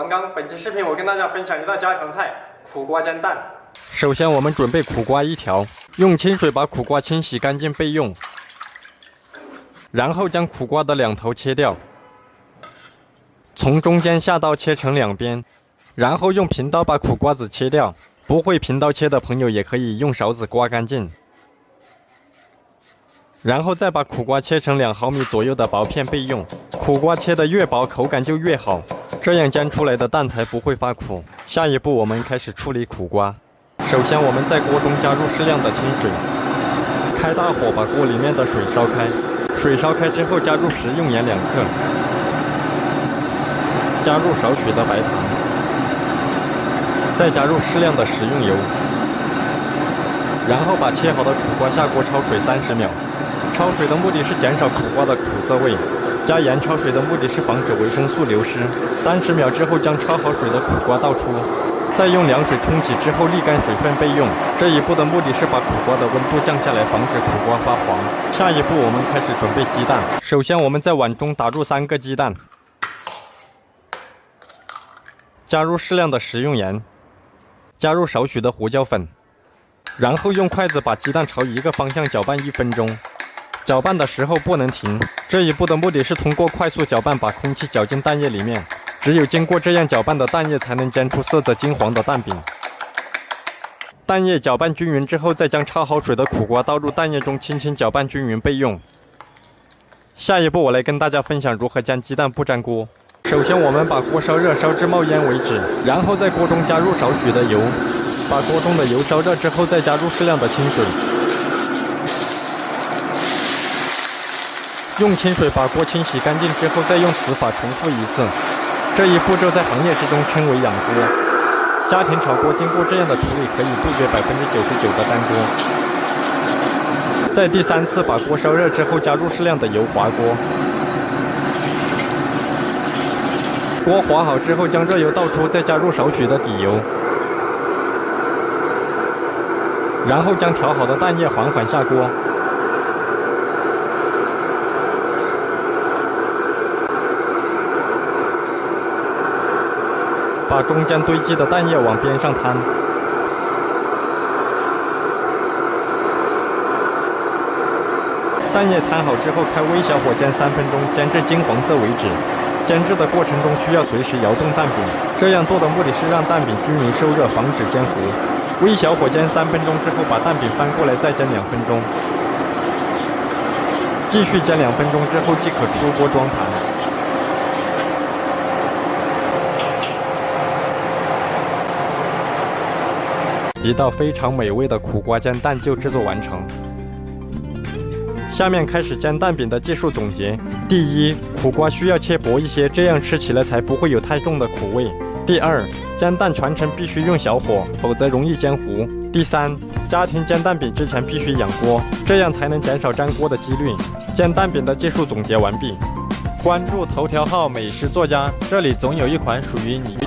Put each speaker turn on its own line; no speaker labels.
王刚。本期视频我跟大家分享一道家常菜——苦瓜煎蛋。首先，我们准备苦瓜1条，用清水把苦瓜清洗干净备用。然后将苦瓜的2头切掉，从中间下刀切成2边，然后用平刀把苦瓜子切掉。不会平刀切的朋友也可以用勺子刮干净。然后再把苦瓜切成2毫米左右的薄片备用。苦瓜切得越薄，口感就越好，这样煎出来的蛋才不会发苦。下一步，我们开始处理苦瓜。首先，我们在锅中加入适量的清水，开大火把锅里面的水烧开。水烧开之后，加入食用盐2克，加入少许的白糖，再加入适量的食用油，然后把切好的苦瓜下锅焯水30秒。焯水的目的是减少苦瓜的苦涩味，加盐焯水的目的是防止维生素流失。30秒之后，将焯好水的苦瓜倒出，再用凉水冲洗之后沥干水分备用。这一步的目的是把苦瓜的温度降下来，防止苦瓜发黄。下一步，我们开始准备鸡蛋。首先，我们在碗中打入3个鸡蛋，加入适量的食用盐，加入少许的胡椒粉，然后用筷子把鸡蛋朝一个方向搅拌1分钟。搅拌的时候不能停，这一步的目的是通过快速搅拌把空气搅进蛋液里面。只有经过这样搅拌的蛋液，才能煎出色泽金黄的蛋饼。蛋液搅拌均匀之后，再将焯好水的苦瓜倒入蛋液中，轻轻搅拌均匀备用。下一步，我来跟大家分享如何将鸡蛋不粘锅。首先，我们把锅烧热，烧至冒烟为止，然后在锅中加入少许的油，把锅中的油烧热之后，再加入适量的清水。用清水把锅清洗干净之后，再用此法重复1次。这一步骤在行业之中称为养锅。家庭炒锅经过这样的处理，可以杜绝99%的粘锅。在第3次把锅烧热之后，加入适量的油滑锅。锅滑好之后，将热油倒出，再加入少许的底油，然后将调好的蛋液缓缓下锅。把中间堆积的蛋液往边上摊，蛋液摊好之后，开微小火煎3分钟，煎至金黄色为止。煎制的过程中需要随时摇动蛋饼，这样做的目的是让蛋饼均匀受热，防止煎糊。微小火煎3分钟之后，把蛋饼翻过来再煎2分钟，继续煎2分钟之后即可出锅装盘。一道非常美味的苦瓜煎蛋就制作完成。下面开始煎蛋饼的技术总结。第一，苦瓜需要切薄一些，这样吃起来才不会有太重的苦味。第二，煎蛋全程必须用小火，否则容易煎糊。第三，家庭煎蛋饼之前必须养锅，这样才能减少粘锅的几率。煎蛋饼的技术总结完毕。关注头条号美食作家，这里总有一款属于你。